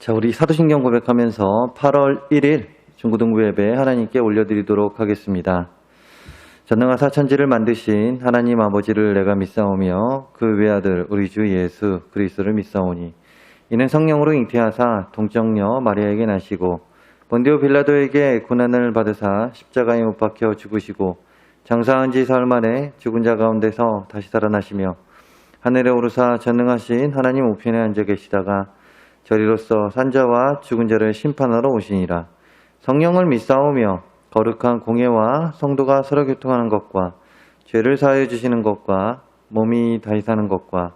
자, 우리 사도신경 고백하면서 8월 1일 중고등부 예배 하나님께 올려드리도록 하겠습니다. 전능하사 천지를 만드신 하나님 아버지를 내가 믿사오며 그 외아들 우리 주 예수 그리스도를 믿사오니 이는 성령으로 잉태하사 동정녀 마리아에게 나시고 본디오 빌라도에게 고난을 받으사 십자가에 못 박혀 죽으시고 장사한 지 사흘 만에 죽은 자 가운데서 다시 살아나시며 하늘에 오르사 전능하신 하나님 우편에 앉아 계시다가 저리로서 산자와 죽은 자를 심판하러 오시니라. 성령을 믿사오며 거룩한 공예와 성도가 서로 교통하는 것과 죄를 사하여 주시는 것과 몸이 다시 사는 것과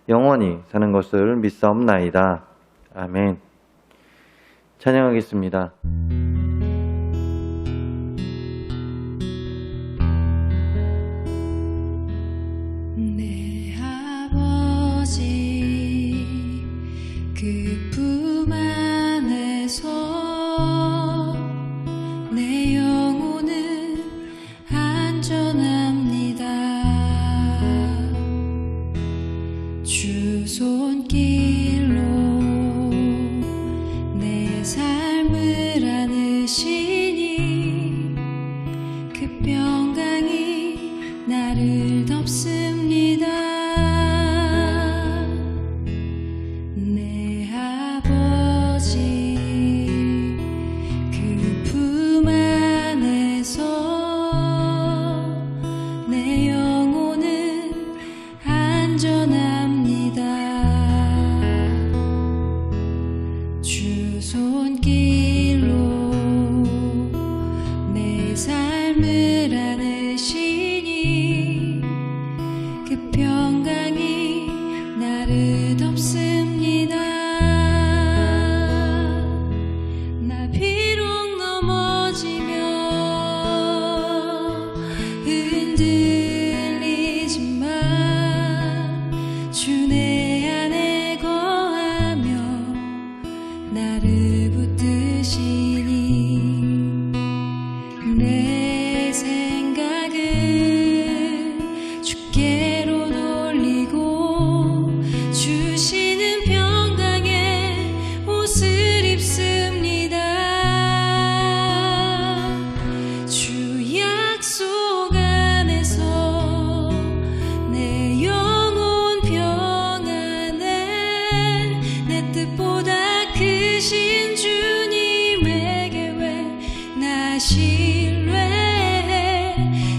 영원히 사는 것을 믿사옵나이다. 아멘. 찬양하겠습니다. 내 아버지 그 품 안에서 내 영혼은 안전합니다. 주 손길로 내 삶을 안으시니 그 평강이 나를 덮습니다. 내 아버지 그 품 안에서 내 영혼은 안전합니다. 주 손길로 내 삶을 안으시니 그 평강이 나를 덮습니다. 나 비록 넘어지며 흔들리지만 주 내 안에 거하며 나를 붙드시니 내 생각을 주께로 돌리고 주시는 평강의 옷을 입습니다. 주 약속 안에서 내 영혼 평안해 내 뜻보다 크신 주님의 계획 나 신뢰해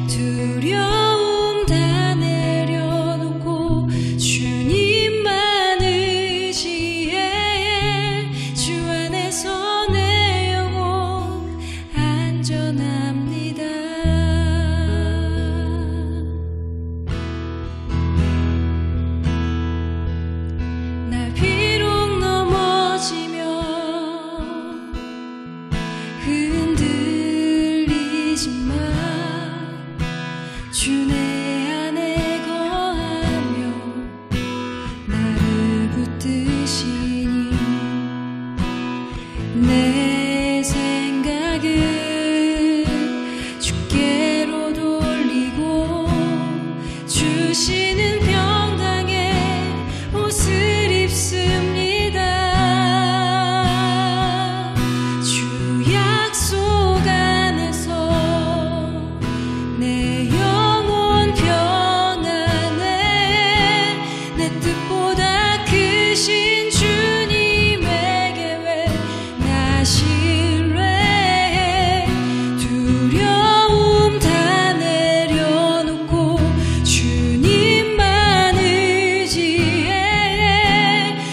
두려움 다 내려놓고 주님만 의지해 주 안에서 내 영혼 안전합니다. 나 비록 넘어지며 흔들리지만 주 내 안에 거하며 나를 붙드시니 내 생각을 주께로 돌리고 주시는 평강의 옷을 입습니다. 주 약속 안에서 내 영혼 평안해 내 뜻보다 크신 주님의 계획 나 신뢰해 두려움 다 내려놓고 주님만 의지해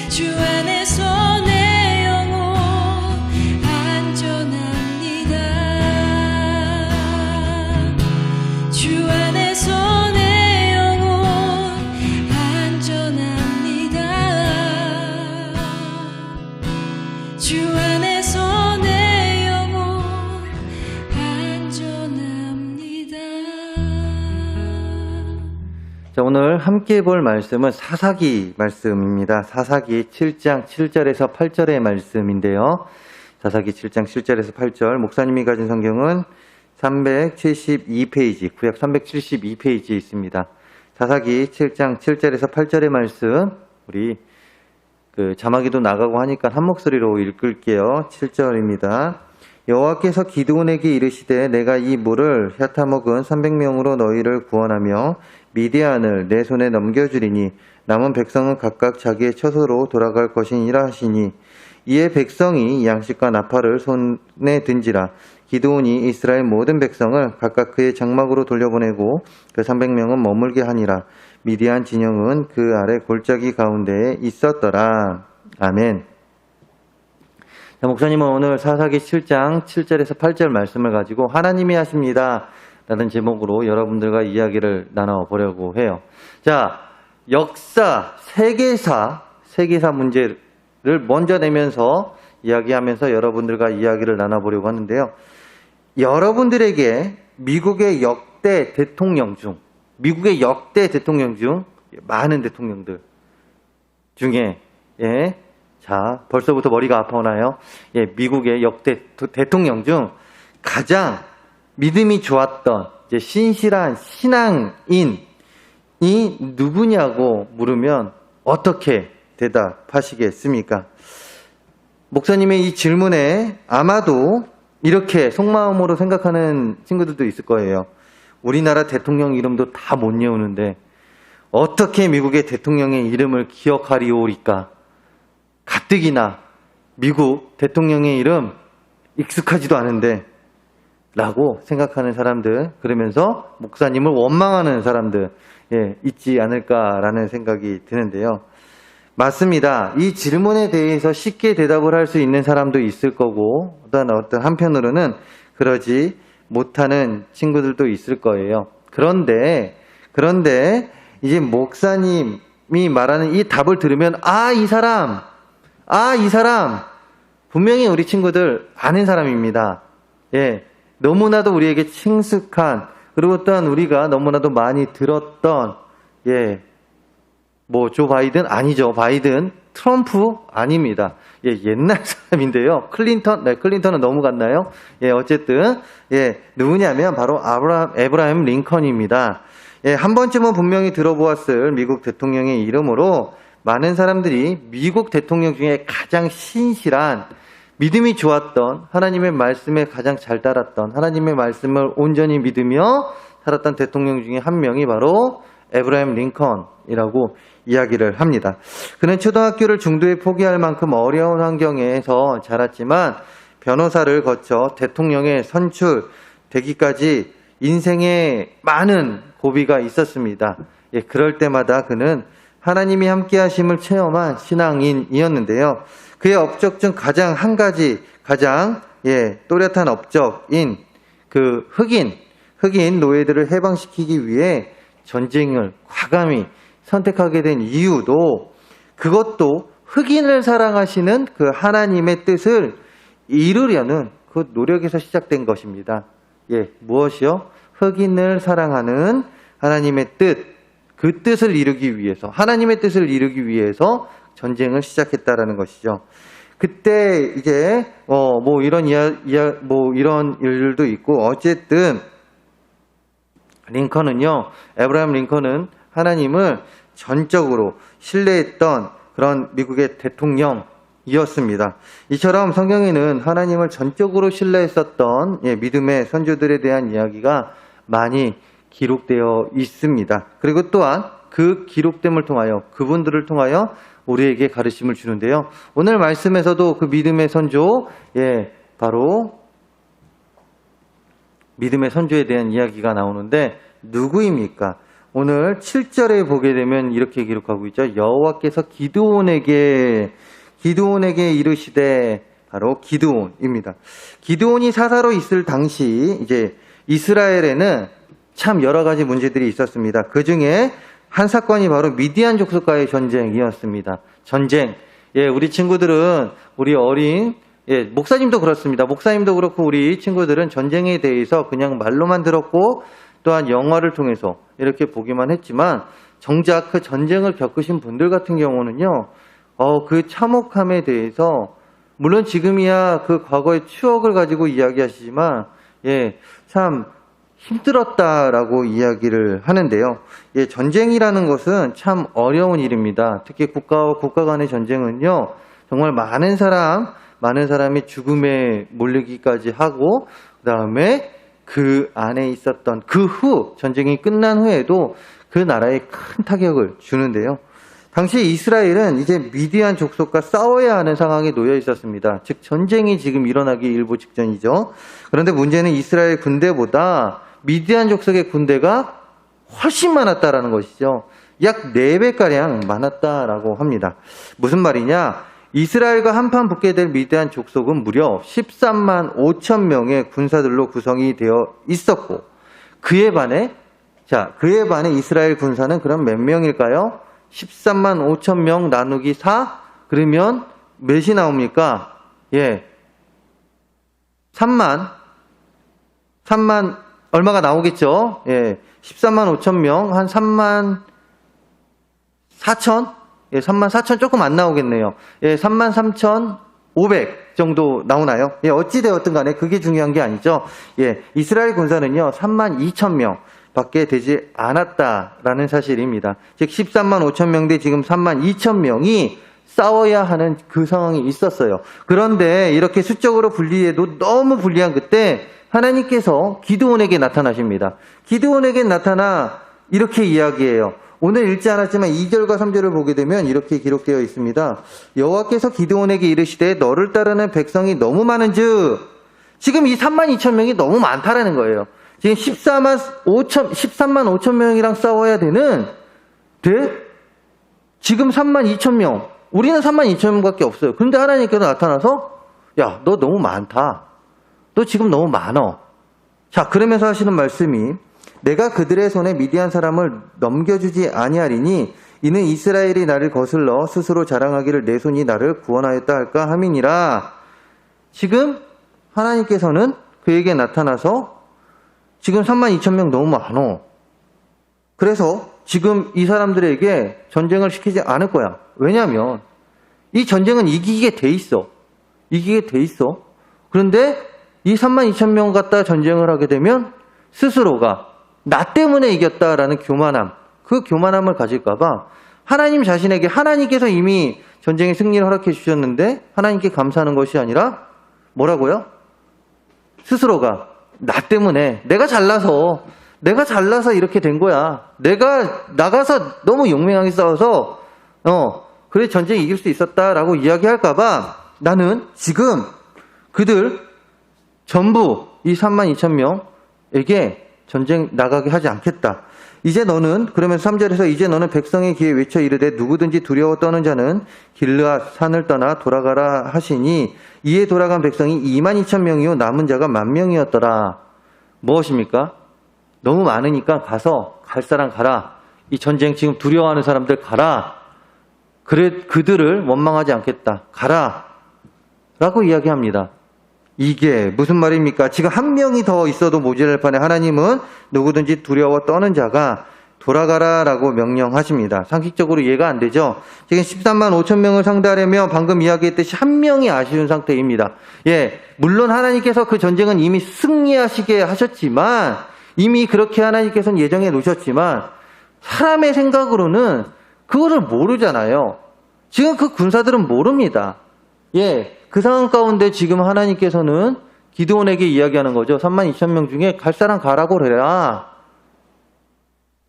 주 안에서 내 영혼 안전합니다. 주 안에서 내 영혼 안전합니다. 주 안에서 내 영혼 안전합니다. 자, 오늘 함께 볼 말씀은 사사기 말씀입니다. 사사기 7장 7절에서 8절의 말씀인데요. 사사기 7장 7절에서 8절, 목사님이 가진 성경은 372페이지, 구약 372페이지에 있습니다. 사사기 7장 7절에서 8절의 말씀, 우리 자막이도 나가고 하니까 한 목소리로 읽을게요. 7절입니다. 여호와께서 기드온에게 이르시되 내가 이 물을 혀타 먹은 300명으로 너희를 구원하며 미디안을 내 손에 넘겨주리니 남은 백성은 각각 자기의 처소로 돌아갈 것이니라 하시니 이에 백성이 양식과 나팔을 손에 든지라. 기드온이 이스라엘 모든 백성을 각각 그의 장막으로 돌려보내고 그 300명은 머물게 하니라. 미디안 진영은 그 아래 골짜기 가운데에 있었더라. 아멘. 자, 목사님은 오늘 사사기 7장 7절에서 8절 말씀을 가지고 하나님이 하십니다 라는 제목으로 여러분들과 이야기를 나눠보려고 해요. 자, 역사, 세계사 문제를 먼저 내면서 이야기하면서 여러분들과 이야기를 나눠보려고 하는데요. 여러분들에게 미국의 역대 대통령 중 많은 대통령들 중에 자, 벌써부터 머리가 아파오나요? 미국의 역대 대통령 중 가장 믿음이 좋았던 신실한 신앙인이 누구냐고 물으면 어떻게 대답하시겠습니까? 목사님의 이 질문에 아마도 이렇게 속마음으로 생각하는 친구들도 있을 거예요. 우리나라 대통령 이름도 다 못 외우는데 어떻게 미국의 대통령의 이름을 기억하리오리까? 가뜩이나 미국 대통령의 이름 익숙하지도 않은데 라고 생각하는 사람들, 그러면서 목사님을 원망하는 사람들 있지 않을까라는 생각이 드는데요. 맞습니다. 이 질문에 대해서 쉽게 대답을 할 수 있는 사람도 있을 거고 어떤 한편으로는 그러지 못하는 친구들도 있을 거예요. 그런데 이제 목사님이 말하는 이 답을 들으면 이 사람 분명히 우리 친구들 아는 사람입니다. 너무나도 우리에게 친숙한, 그리고 또한 우리가 너무나도 많이 들었던 조 바이든 아니죠. 바이든, 트럼프 아닙니다. 옛날 사람인데요. 클린턴은 너무 갔나요? 어쨌든 누구냐면 바로 에브라임 링컨입니다. 한 번쯤은 분명히 들어보았을 미국 대통령의 이름으로 많은 사람들이 미국 대통령 중에 가장 신실한, 믿음이 좋았던, 하나님의 말씀에 가장 잘 따랐던, 하나님의 말씀을 온전히 믿으며 살았던 대통령 중에 한 명이 바로 에브라임 링컨이라고 이야기를 합니다. 그는 초등학교를 중도에 포기할 만큼 어려운 환경에서 자랐지만 변호사를 거쳐 대통령에 선출되기까지 인생에 많은 고비가 있었습니다. 그럴 때마다 그는 하나님이 함께 하심을 체험한 신앙인이었는데요. 그의 업적 중 가장 또렷한 업적인 그 흑인 노예들을 해방시키기 위해 전쟁을 과감히 선택하게 된 이유도, 그것도 흑인을 사랑하시는 그 하나님의 뜻을 이루려는 그 노력에서 시작된 것입니다. 무엇이요? 흑인을 사랑하는 하나님의 뜻, 그 뜻을 이루기 위해서, 하나님의 뜻을 이루기 위해서 전쟁을 시작했다라는 것이죠. 그때 이제 이런 일들도 있고, 어쨌든 에브라임 링컨은 하나님을 전적으로 신뢰했던 그런 미국의 대통령이었습니다. 이처럼 성경에는 하나님을 전적으로 신뢰했었던 믿음의 선조들에 대한 이야기가 많이 기록되어 있습니다. 그리고 또한 그 기록됨을 통하여, 그분들을 통하여 우리에게 가르침을 주는데요. 오늘 말씀에서도 그 믿음의 선조, 바로 믿음의 선조에 대한 이야기가 나오는데 누구입니까? 오늘 7절에 보게 되면 이렇게 기록하고 있죠. 여호와께서 기드온에게 이르시되, 바로 기드온입니다. 기드온이 사사로 있을 당시 이제 이스라엘에는 참 여러 가지 문제들이 있었습니다. 그 중에 한 사건이 바로 미디안 족속과의 전쟁이었습니다. 전쟁. 우리 친구들은, 우리 어린, 목사님도 그렇습니다. 목사님도 그렇고 우리 친구들은 전쟁에 대해서 그냥 말로만 들었고 또한 영화를 통해서 이렇게 보기만 했지만, 정작 그 전쟁을 겪으신 분들 같은 경우는요, 그 참혹함에 대해서, 물론 지금이야 그 과거의 추억을 가지고 이야기하시지만, 참 힘들었다라고 이야기를 하는데요. 예, 전쟁이라는 것은 참 어려운 일입니다. 특히 국가와 국가 간의 전쟁은요, 정말 많은 사람이 죽음에 몰리기까지 하고, 그 다음에 그 안에 있었던 전쟁이 끝난 후에도 그 나라에 큰 타격을 주는데요. 당시 이스라엘은 이제 미디안 족속과 싸워야 하는 상황에 놓여 있었습니다. 즉 전쟁이 지금 일어나기 일보 직전이죠. 그런데 문제는 이스라엘 군대보다 미디안 족속의 군대가 훨씬 많았다라는 것이죠. 약 4배가량 많았다라고 합니다. 무슨 말이냐? 이스라엘과 한판 붙게 될 미디안 족속은 무려 13만 5천 명의 군사들로 구성이 되어 있었고, 그에 반해 이스라엘 군사는 그럼 몇 명일까요? 13만 5천 명 나누기 4? 그러면 몇이 나옵니까? 예. 3만 얼마가 나오겠죠? 예. 13만 5천 명, 한 3만 4천? 예, 3만 4천 조금 안 나오겠네요. 예, 3만 3천 500 정도 나오나요? 예, 어찌되었든 간에 그게 중요한 게 아니죠. 예, 이스라엘 군사는요, 3만 2천 명 밖에 되지 않았다라는 사실입니다. 즉, 13만 5천 명 대 지금 3만 2천 명이 싸워야 하는 그 상황이 있었어요. 그런데 이렇게 수적으로 불리해도 너무 불리한 그때 하나님께서 기드온에게 나타나십니다. 기드온에게 나타나 이렇게 이야기해요. 오늘 읽지 않았지만 2절과 3절을 보게 되면 이렇게 기록되어 있습니다. 여호와께서 기드온에게 이르시되 너를 따르는 백성이 너무 많은즉, 지금 이 3만 2천 명이 너무 많다라는 거예요. 지금 13만 5천 명이랑 싸워야 지금 3만 2천 명. 우리는 3만 2천 명밖에 없어요. 그런데 하나님께서 나타나서 야, 너 너무 많다. 너 지금 너무 많어. 자, 그러면서 하시는 말씀이 내가 그들의 손에 미디안 사람을 넘겨주지 아니하리니 이는 이스라엘이 나를 거슬러 스스로 자랑하기를 내 손이 나를 구원하였다 할까 함이니라. 지금 하나님께서는 그에게 나타나서 지금 3만 2천 명 너무 많어. 그래서 지금 이 사람들에게 전쟁을 시키지 않을 거야. 왜냐하면 이 전쟁은 이기게 돼 있어. 그런데 이 3만 2천 명 갖다 전쟁을 하게 되면 스스로가 나 때문에 이겼다라는 교만함, 그 교만함을 가질까봐 하나님 자신에게, 하나님께서 이미 전쟁의 승리를 허락해 주셨는데 하나님께 감사하는 것이 아니라 뭐라고요? 스스로가 나 때문에 내가 잘나서 이렇게 된 거야. 내가 나가서 너무 용맹하게 싸워서 그래 전쟁 이길 수 있었다라고 이야기할까봐 나는 지금 그들 전부 이 3만 2천 명에게 전쟁 나가게 하지 않겠다. 이제 너는, 그러면서 3절에서 이제 너는 백성의 귀에 외쳐 이르되 누구든지 두려워 떠는 자는 길르앗 산을 떠나 돌아가라 하시니 이에 돌아간 백성이 2만 2천 명이요 남은 자가 10,000명이었더라. 무엇입니까? 너무 많으니까 가서 갈 사람 가라. 이 전쟁 지금 두려워하는 사람들 가라. 그래, 그들을 원망하지 않겠다. 가라. 라고 이야기합니다. 이게 무슨 말입니까? 지금 한 명이 더 있어도 모자랄 판에 하나님은 누구든지 두려워 떠는 자가 돌아가라라고 명령하십니다. 상식적으로 이해가 안 되죠? 지금 13만 5천 명을 상대하려면 방금 이야기했듯이 한 명이 아쉬운 상태입니다. 예, 물론 하나님께서 그 전쟁은 이미 승리하시게 하셨지만, 이미 그렇게 하나님께서는 예정해 놓으셨지만 사람의 생각으로는 그거를 모르잖아요. 지금 그 군사들은 모릅니다. 예, 그 상황 가운데 지금 하나님께서는 기드온에게 이야기하는 거죠. 3만 2천 명 중에 갈 사람 가라고 그래라.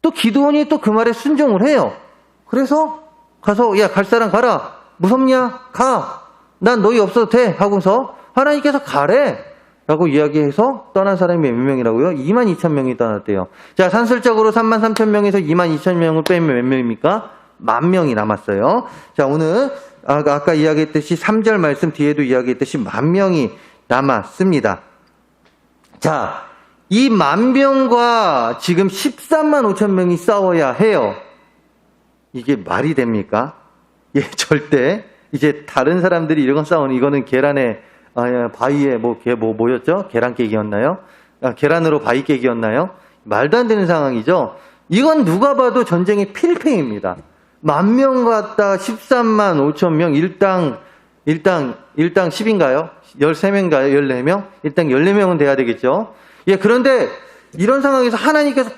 또 기드온이 또 그 말에 순종을 해요. 그래서 가서 야, 갈 사람 가라. 무섭냐? 가. 난 너희 없어도 돼. 하고서 하나님께서 가래. 라고 이야기해서 떠난 사람이 몇 명이라고요? 2만 2천 명이 떠났대요. 자, 산술적으로 3만 3천 명에서 2만 2천 명을 빼면 몇 명입니까? 10,000명이 남았어요. 자, 오늘 아까 이야기했듯이 3절 말씀 뒤에도 이야기했듯이 10,000명이 남았습니다. 자, 이 10,000명과 지금 13만 5천 명이 싸워야 해요. 이게 말이 됩니까? 예, 절대. 이제 다른 사람들이 이런 싸우는, 이거는 계란에 바위에 뭐였죠? 계란 깨기였나요? 계란으로 바위 깨기였나요? 말도 안 되는 상황이죠. 이건 누가 봐도 전쟁의 필패입니다. 10,000명 갔다 13만 5천 명, 일당 10인가요? 13명인가요? 14명? 일단 14명은 돼야 되겠죠. 예, 그런데 이런 상황에서 하나님께서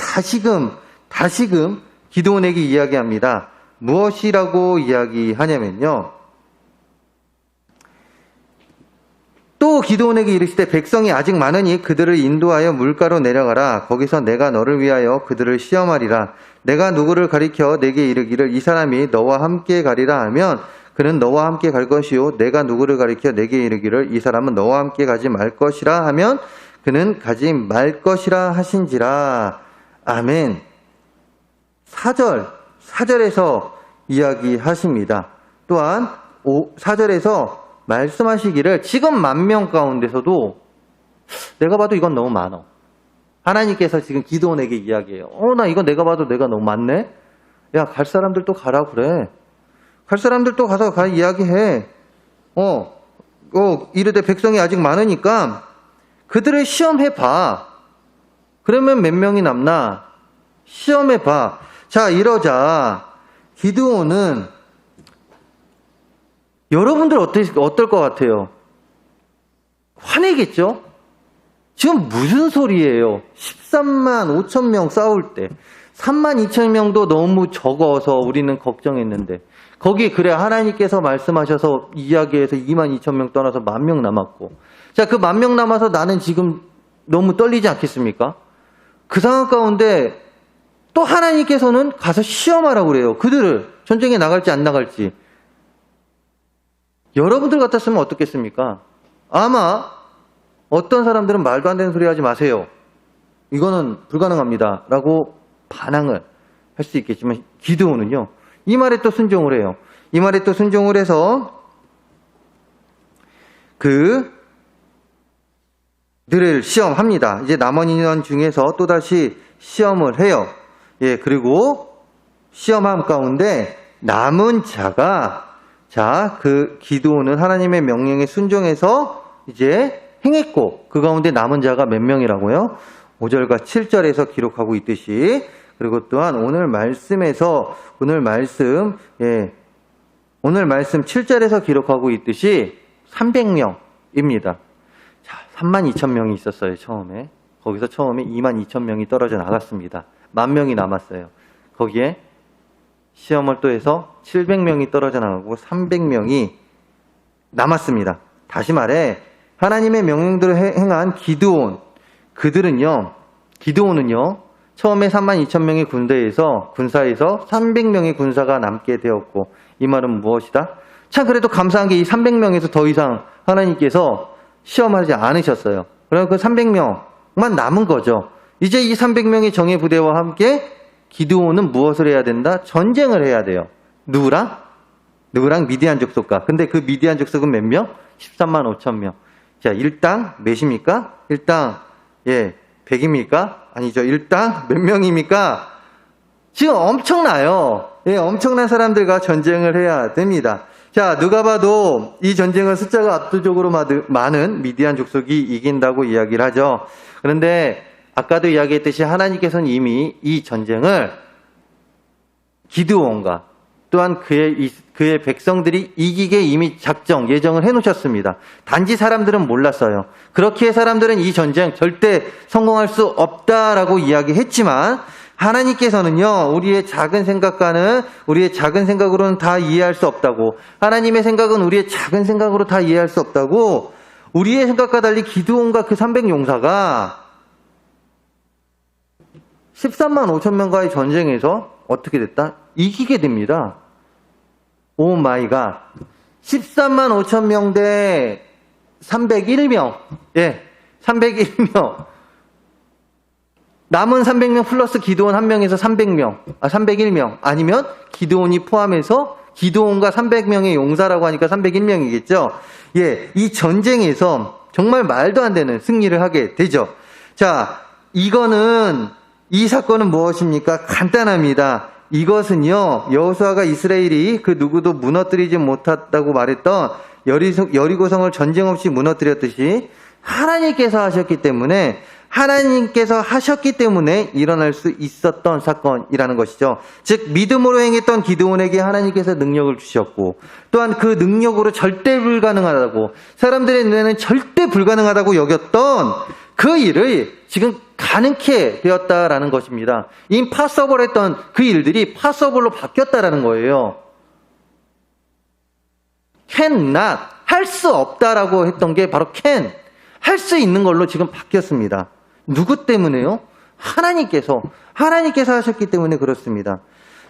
다시금 기드온에게 이야기합니다. 무엇이라고 이야기하냐면요. 또 기드온에게 이르시되 백성이 아직 많으니 그들을 인도하여 물가로 내려가라. 거기서 내가 너를 위하여 그들을 시험하리라. 내가 누구를 가리켜 내게 이르기를 이 사람이 너와 함께 가리라 하면 그는 너와 함께 갈 것이요 내가 누구를 가리켜 내게 이르기를 이 사람은 너와 함께 가지 말 것이라 하면 그는 가지 말 것이라 하신지라. 아멘. 4절에서 이야기하십니다. 또한 4절에서 말씀하시기를 지금 10,000명 가운데서도 내가 봐도 이건 너무 많아. 하나님께서 지금 기드온에게 이야기해요. 나 이거 내가 봐도 내가 너무 많네? 야, 갈 사람들도 가라 그래. 갈 사람들도 가서 이야기해. 이르되 백성이 아직 많으니까 그들을 시험해봐. 그러면 몇 명이 남나? 시험해봐. 자, 이러자 기드온은 여러분들 어떨 것 같아요? 화내겠죠? 지금 무슨 소리예요? 13만 5천 명 싸울 때 3만 2천 명도 너무 적어서 우리는 걱정했는데 거기 그래 하나님께서 말씀하셔서 이야기해서 2만 2천 명 떠나서 10,000명 남았고 자, 그 10,000명 남아서 나는 지금 너무 떨리지 않겠습니까? 그 상황 가운데 또 하나님께서는 가서 시험하라고 그래요. 그들을 전쟁에 나갈지 안 나갈지. 여러분들 같았으면 어떻겠습니까? 아마 어떤 사람들은 말도 안 되는 소리 하지 마세요. 이거는 불가능합니다. 라고 반항을 할 수 있겠지만 기드온은요. 이 말에 또 순종을 해요. 이 말에 또 순종을 해서 그들을 시험합니다. 이제 남은 인원 중에서 또다시 시험을 해요. 예, 그리고 시험함 가운데 남은 자가 그 기드온은 하나님의 명령에 순종해서 이제 행했고 그 가운데 남은 자가 몇 명이라고요? 5절과 7절에서 기록하고 있듯이 그리고 또한 오늘 말씀 7절에서 기록하고 있듯이 300명입니다. 자, 32,000명이 있었어요, 처음에. 거기서 처음에 22,000명이 떨어져 나갔습니다. 10,000명이 남았어요. 거기에 시험을 또 해서 700명이 떨어져 나가고 300명이 남았습니다. 다시 말해 하나님의 명령들을 행한 기드온은요 처음에 32,000명의 군사에서 300명의 군사가 남게 되었고 이 말은 무엇이다? 참 그래도 감사한 게 이 300명에서 더 이상 하나님께서 시험하지 않으셨어요. 그럼 그 300명만 남은 거죠. 이제 이 300명의 정예 부대와 함께 기드온은 무엇을 해야 된다? 전쟁을 해야 돼요. 누구랑 미디안 족속과. 근데 그 미디안 족속은 몇 명? 13만 5천 명. 자, 일당 몇입니까? 일당 100입니까? 아니죠. 일당 몇 명입니까? 지금 엄청나요. 예, 엄청난 사람들과 전쟁을 해야 됩니다. 자, 누가 봐도 이 전쟁은 숫자가 압도적으로 많은 미디안 족속이 이긴다고 이야기를 하죠. 그런데 아까도 이야기했듯이 하나님께서는 이미 이 전쟁을 기드온과 또한 그의 백성들이 이기게 이미 예정을 해놓으셨습니다. 단지 사람들은 몰랐어요. 그렇기에 사람들은 이 전쟁 절대 성공할 수 없다라고 이야기했지만 하나님께서는요, 우리의 작은 생각으로는 다 이해할 수 없다고, 하나님의 생각은 우리의 작은 생각으로 다 이해할 수 없다고, 우리의 생각과 달리 기드온과 그 300용사가 13만 5천 명과의 전쟁에서 어떻게 됐다? 이기게 됩니다. 오 마이 갓. 13만 5천 명 대 301명. 예, 301명. 남은 300명 플러스 기드온 1명에서 301명. 아니면 기드온이 포함해서 기드온과 300명의 용사라고 하니까 301명이겠죠. 예, 이 전쟁에서 정말 말도 안 되는 승리를 하게 되죠. 자, 이 사건은 무엇입니까? 간단합니다. 이것은요, 여호수아가 이스라엘이 그 누구도 무너뜨리지 못했다고 말했던 여리고성을 전쟁 없이 무너뜨렸듯이 하나님께서 하셨기 때문에 일어날 수 있었던 사건이라는 것이죠. 즉 믿음으로 행했던 기드온에게 하나님께서 능력을 주셨고 또한 그 능력으로 절대 불가능하다고 사람들의 눈에는 절대 불가능하다고 여겼던 그 일을 지금 가능케 되었다라는 것입니다. impossible 했던 그 일들이 possible로 바뀌었다라는 거예요. cannot, 할 수 없다라고 했던 게 바로 can, 할 수 있는 걸로 지금 바뀌었습니다. 누구 때문에요? 하나님께서 하셨기 때문에 그렇습니다.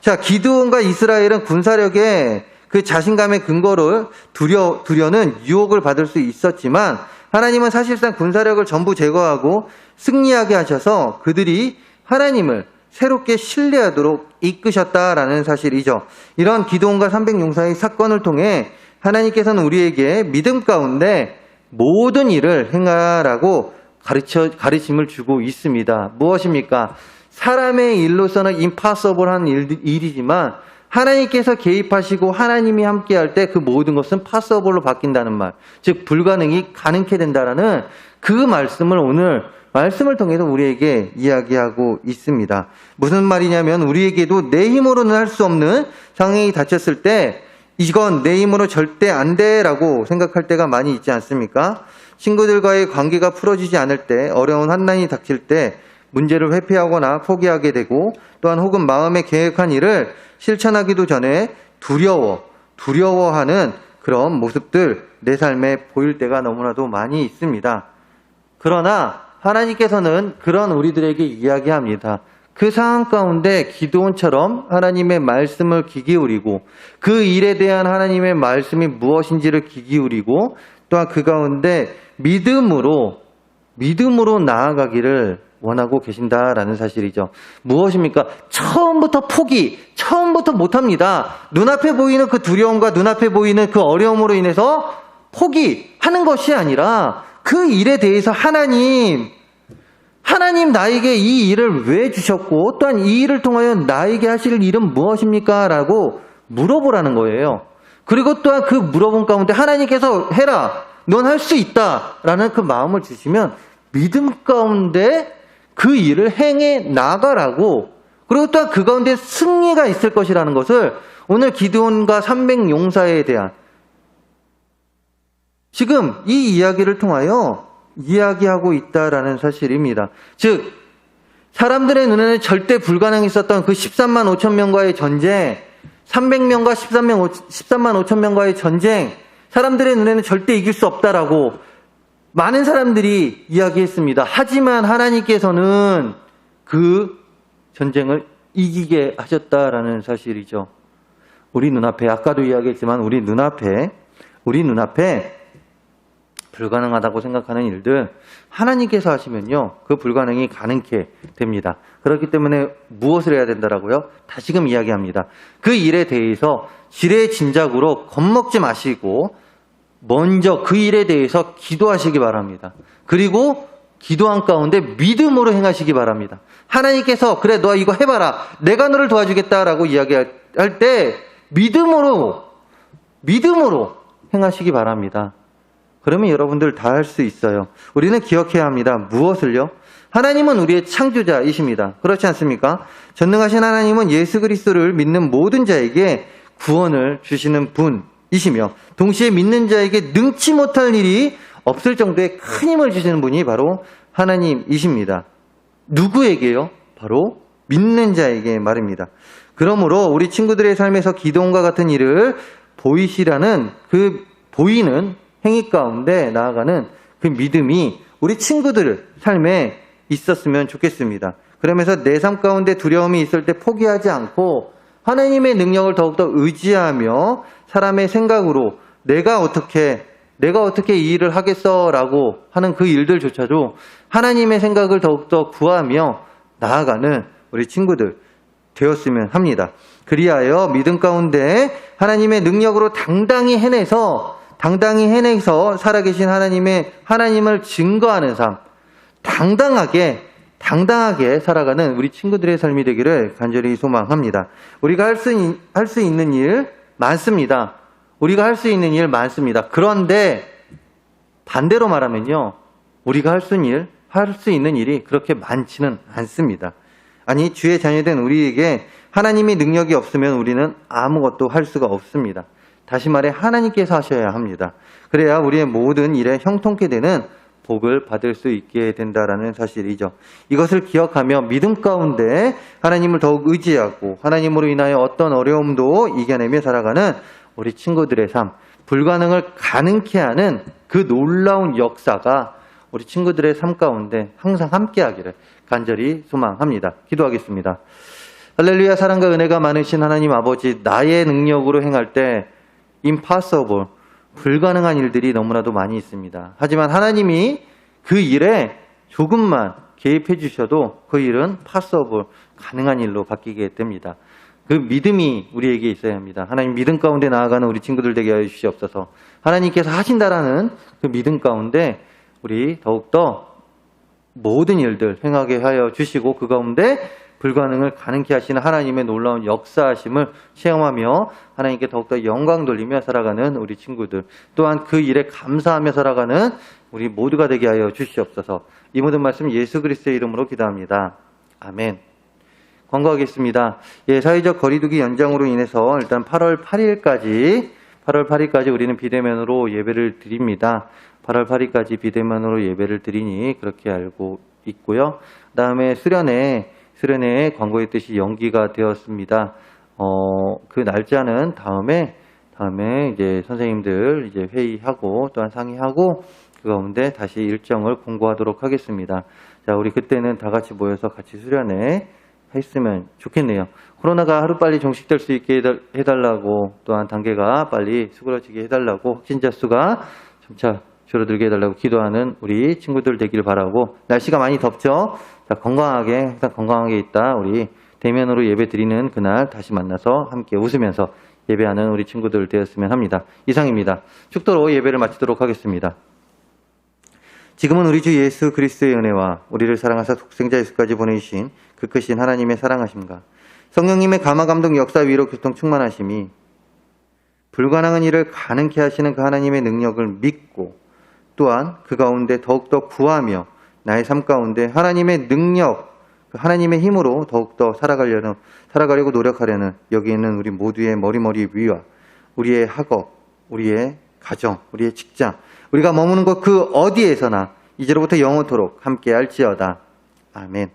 자, 기드온과 이스라엘은 군사력에 그 자신감의 근거를 두려는 유혹을 받을 수 있었지만 하나님은 사실상 군사력을 전부 제거하고 승리하게 하셔서 그들이 하나님을 새롭게 신뢰하도록 이끄셨다라는 사실이죠. 이런 기드온과 300용사의 사건을 통해 하나님께서는 우리에게 믿음 가운데 모든 일을 행하라고 가르침을 주고 있습니다. 무엇입니까? 사람의 일로서는 impossible한 일이지만 하나님께서 개입하시고 하나님이 함께할 때 그 모든 것은 possible로 바뀐다는 말, 즉 불가능이 가능케 된다라는 그 말씀을 오늘 말씀을 통해서 우리에게 이야기하고 있습니다. 무슨 말이냐면 우리에게도 내 힘으로는 할 수 없는 상황이 닥쳤을 때 이건 내 힘으로 절대 안 돼라고 생각할 때가 많이 있지 않습니까? 친구들과의 관계가 풀어지지 않을 때, 어려운 환난이 닥칠 때 문제를 회피하거나 포기하게 되고 또한 혹은 마음에 계획한 일을 실천하기도 전에 두려워하는 그런 모습들 내 삶에 보일 때가 너무나도 많이 있습니다. 그러나 하나님께서는 그런 우리들에게 이야기합니다. 그 상황 가운데 기드온처럼 하나님의 말씀을 귀 기울이고 그 일에 대한 하나님의 말씀이 무엇인지를 귀 기울이고 또한 그 가운데 믿음으로 나아가기를 원하고 계신다라는 사실이죠. 무엇입니까? 처음부터 포기, 처음부터 못합니다. 눈앞에 보이는 그 두려움과 눈앞에 보이는 그 어려움으로 인해서 포기하는 것이 아니라 그 일에 대해서 하나님 나에게 이 일을 왜 주셨고 또한 이 일을 통하여 나에게 하실 일은 무엇입니까? 라고 물어보라는 거예요. 그리고 또한 그 물어본 가운데 하나님께서 해라, 넌 할 수 있다 라는 그 마음을 주시면 믿음 가운데 그 일을 행해 나가라고, 그리고 또한 그 가운데 승리가 있을 것이라는 것을 오늘 기드온과 300용사에 대한 지금 이 이야기를 통하여 이야기하고 있다라는 사실입니다. 즉 사람들의 눈에는 절대 불가능했었던 그 13만 5천 명과의 전쟁, 300명과 13만 5천 명과의 전쟁, 사람들의 눈에는 절대 이길 수 없다라고 많은 사람들이 이야기했습니다. 하지만 하나님께서는 그 전쟁을 이기게 하셨다라는 사실이죠. 우리 눈앞에, 아까도 이야기했지만 우리 눈앞에 불가능하다고 생각하는 일들 하나님께서 하시면요, 그 불가능이 가능케 됩니다. 그렇기 때문에 무엇을 해야 된다라고요? 다시금 이야기합니다. 그 일에 대해서 지레진작으로 겁먹지 마시고 먼저 그 일에 대해서 기도하시기 바랍니다. 그리고 기도한 가운데 믿음으로 행하시기 바랍니다. 하나님께서 그래 너 이거 해봐라, 내가 너를 도와주겠다라고 이야기할 때 믿음으로 행하시기 바랍니다. 그러면 여러분들 다 할 수 있어요. 우리는 기억해야 합니다. 무엇을요? 하나님은 우리의 창조자이십니다. 그렇지 않습니까? 전능하신 하나님은 예수 그리스도를 믿는 모든 자에게 구원을 주시는 분이시며 동시에 믿는 자에게 능치 못할 일이 없을 정도의 큰 힘을 주시는 분이 바로 하나님이십니다. 누구에게요? 바로 믿는 자에게 말입니다. 그러므로 우리 친구들의 삶에서 기도원과 같은 일을 보이시라는 그 보이는 행위 가운데 나아가는 그 믿음이 우리 친구들 삶에 있었으면 좋겠습니다. 그러면서 내 삶 가운데 두려움이 있을 때 포기하지 않고 하나님의 능력을 더욱더 의지하며 사람의 생각으로 내가 어떻게 이 일을 하겠어라고 하는 그 일들조차도 하나님의 생각을 더욱더 구하며 나아가는 우리 친구들 되었으면 합니다. 그리하여 믿음 가운데 하나님의 능력으로 당당히 해내서 살아계신 하나님을 증거하는 삶, 당당하게 살아가는 우리 친구들의 삶이 되기를 간절히 소망합니다. 우리가 할 수 있는 일 많습니다. 그런데 반대로 말하면요, 우리가 할 수 있는 일이 그렇게 많지는 않습니다. 아니, 주의 자녀된 우리에게 하나님의 능력이 없으면 우리는 아무것도 할 수가 없습니다. 다시 말해 하나님께서 하셔야 합니다. 그래야 우리의 모든 일에 형통케 되는 복을 받을 수 있게 된다라는 사실이죠. 이것을 기억하며 믿음 가운데 하나님을 더욱 의지하고 하나님으로 인하여 어떤 어려움도 이겨내며 살아가는 우리 친구들의 삶, 불가능을 가능케 하는 그 놀라운 역사가 우리 친구들의 삶 가운데 항상 함께하기를 간절히 소망합니다. 기도하겠습니다. 할렐루야. 사랑과 은혜가 많으신 하나님 아버지, 나의 능력으로 행할 때 impossible, 불가능한 일들이 너무나도 많이 있습니다. 하지만 하나님이 그 일에 조금만 개입해 주셔도 그 일은 possible, 가능한 일로 바뀌게 됩니다. 그 믿음이 우리에게 있어야 합니다. 하나님 믿음 가운데 나아가는 우리 친구들 되게 하여 주시옵소서. 하나님께서 하신다라는 그 믿음 가운데 우리 더욱더 모든 일들 행하게 하여 주시고 그 가운데 불가능을 가능케 하시는 하나님의 놀라운 역사하심을 체험하며 하나님께 더욱더 영광 돌리며 살아가는 우리 친구들, 또한 그 일에 감사하며 살아가는 우리 모두가 되게 하여 주시옵소서. 이 모든 말씀 예수 그리스도의 이름으로 기도합니다. 아멘. 광고하겠습니다. 예, 사회적 거리두기 연장으로 인해서 일단 8월 8일까지 우리는 비대면으로 예배를 드립니다. 8월 8일까지 비대면으로 예배를 드리니 그렇게 알고 있고요. 그 다음에 수련회 광고했듯이 연기가 되었습니다. 그 날짜는 다음에 이제 선생님들 이제 회의하고 또한 상의하고 그 가운데 다시 일정을 공고하도록 하겠습니다. 자, 우리 그때는 다 같이 모여서 같이 수련회 했으면 좋겠네요. 코로나가 하루빨리 종식될 수 있게 해달라고, 또한 단계가 빨리 수그러지게 해달라고, 확진자 수가 점차 줄어들게 해달라고 기도하는 우리 친구들 되길 바라고, 날씨가 많이 덥죠? 자, 항상 건강하게 있다. 우리 대면으로 예배 드리는 그날 다시 만나서 함께 웃으면서 예배하는 우리 친구들 되었으면 합니다. 이상입니다. 축도로 예배를 마치도록 하겠습니다. 지금은 우리 주 예수 그리스도의 은혜와 우리를 사랑하사 독생자 예수까지 보내주신 그 크신 하나님의 사랑하심과 성령님의 감화감동 역사 위로 교통 충만하심이 불가능한 일을 가능케 하시는 그 하나님의 능력을 믿고 또한 그 가운데 더욱더 구하며 나의 삶 가운데 하나님의 능력, 하나님의 힘으로 더욱더 살아가려고 노력하려는 여기 있는 우리 모두의 머리 위와 우리의 학업, 우리의 가정, 우리의 직장, 우리가 머무는 곳 그 어디에서나 이제로부터 영원토록 함께 할지어다. 아멘.